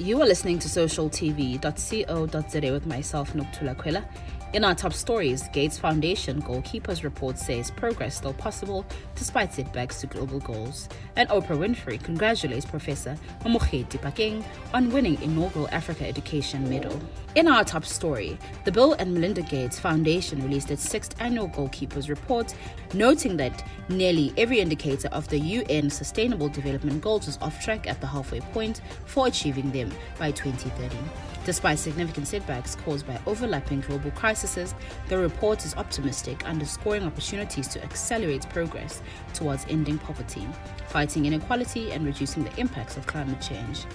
You are listening to socialtv.co.za with myself, Nokuthula Kwela. In our top stories, Gates Foundation goalkeepers report says progress still possible despite setbacks to global goals. And Oprah Winfrey congratulates Professor Mamokgethi Phakeng on winning inaugural Africa Education Medal. In our top story, the Bill and Melinda Gates Foundation released its 6th annual goalkeepers report, noting that nearly every indicator of the UN Sustainable Development Goals is off track at the halfway point for achieving them by 2030. Despite significant setbacks caused by overlapping global crises, the report is optimistic, underscoring opportunities to accelerate progress towards ending poverty, fighting inequality, and reducing the impacts of climate change.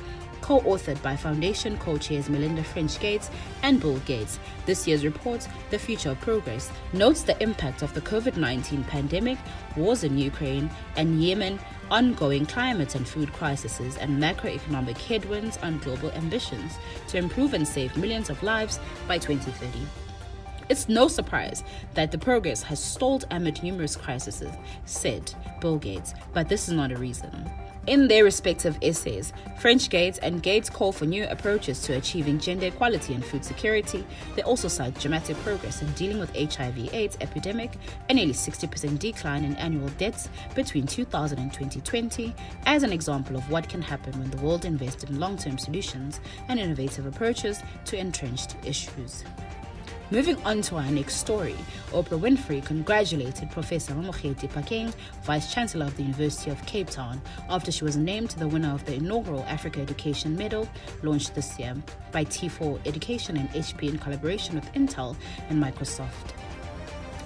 Co-authored by Foundation co-chairs Melinda French Gates and Bill Gates, this year's report, The Future of Progress, notes the impact of the COVID-19 pandemic, wars in Ukraine and Yemen, ongoing climate and food crises, and macroeconomic headwinds on global ambitions to improve and save millions of lives by 2030. It's no surprise that the progress has stalled amid numerous crises, said Bill Gates, but this is not a reason. In their respective essays, French Gates and Gates call for new approaches to achieving gender equality and food security. They also cite dramatic progress in dealing with HIV/AIDS epidemic, a nearly 60% decline in annual deaths between 2000 and 2020 as an example of what can happen when the world invests in long-term solutions and innovative approaches to entrenched issues. Moving on to our next story, Oprah Winfrey congratulated Professor Mamokgethi Phakeng, Vice-Chancellor of the University of Cape Town, after she was named the winner of the inaugural Africa Education Medal launched this year by T4 Education and HP in collaboration with Intel and Microsoft.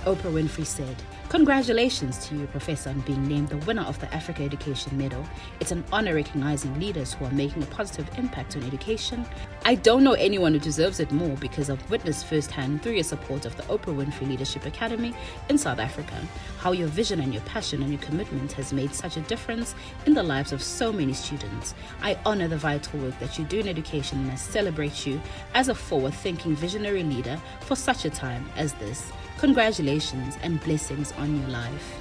Oprah Winfrey said, "Congratulations to you, Professor, on being named the winner of the Africa Education Medal. It's an honor recognizing leaders who are making a positive impact on education. I don't know anyone who deserves it more because I've witnessed firsthand through your support of the Oprah Winfrey Leadership Academy in South Africa, how your vision and your passion and your commitment has made such a difference in the lives of so many students. I honor the vital work that you do in education and I celebrate you as a forward-thinking visionary leader for such a time as this. Congratulations and blessings on your life."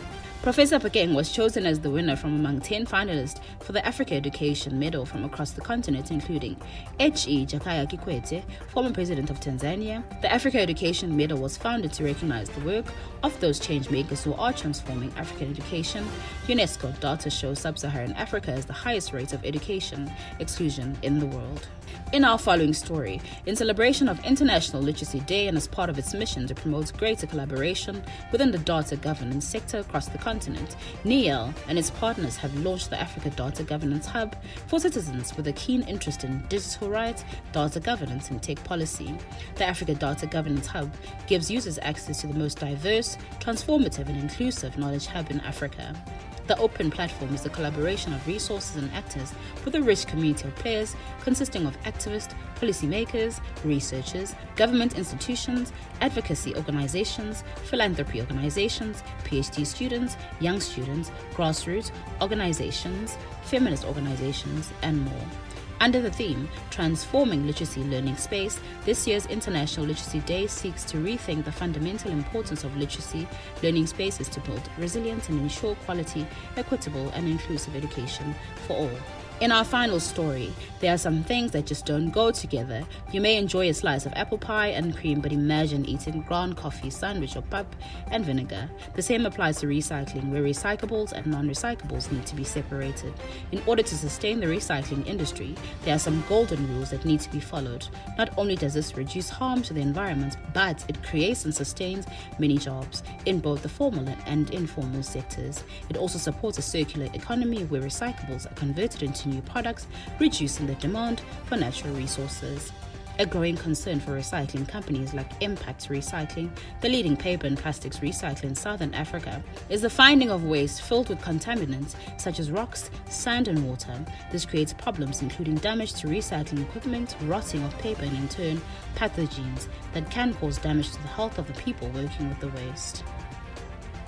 Professor Phakeng was chosen as the winner from among 10 finalists for the Africa Education Medal from across the continent, including H.E. Jakaya Kikwete, former president of Tanzania. The Africa Education Medal was founded to recognize the work of those change makers who are transforming African education. UNESCO data shows sub-Saharan Africa as the highest rate of education exclusion in the world. In our following story, in celebration of International Literacy Day and as part of its mission to promote greater collaboration within the data governance sector across the continent, NIEL and its partners have launched the Africa Data Governance Hub for citizens with a keen interest in digital rights, data governance and tech policy. The Africa Data Governance Hub gives users access to the most diverse, transformative and inclusive knowledge hub in Africa. The open platform is a collaboration of resources and actors with a rich community of players consisting of activists, policymakers, researchers, government institutions, advocacy organizations, philanthropy organizations, PhD students, young students, grassroots organizations, feminist organizations, and more. Under the theme, Transforming Literacy Learning Space, this year's International Literacy Day seeks to rethink the fundamental importance of literacy learning spaces to build resilient and ensure quality, equitable and inclusive education for all. In our final story, there are some things that just don't go together. You may enjoy a slice of apple pie and cream, but imagine eating ground coffee sandwich or pap and vinegar. The same applies to recycling, where recyclables and non-recyclables need to be separated. In order to sustain the recycling industry, there are some golden rules that need to be followed. Not only does this reduce harm to the environment, but it creates and sustains many jobs in both the formal and informal sectors. It also supports a circular economy where recyclables are converted into new products, reducing the demand for natural resources. A growing concern for recycling companies like Impact Recycling, the leading paper and plastics recycler in Southern Africa, is the finding of waste filled with contaminants such as rocks, sand and water. This creates problems including damage to recycling equipment, rotting of paper and in turn pathogens that can cause damage to the health of the people working with the waste.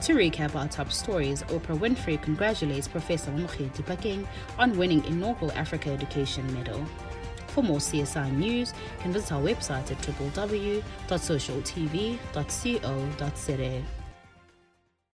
To recap our top stories, Oprah Winfrey congratulates Professor Mamokgethi Phakeng on winning inaugural Africa Education Medal. For more CSI news, you can visit our website at www.socialtv.co.za.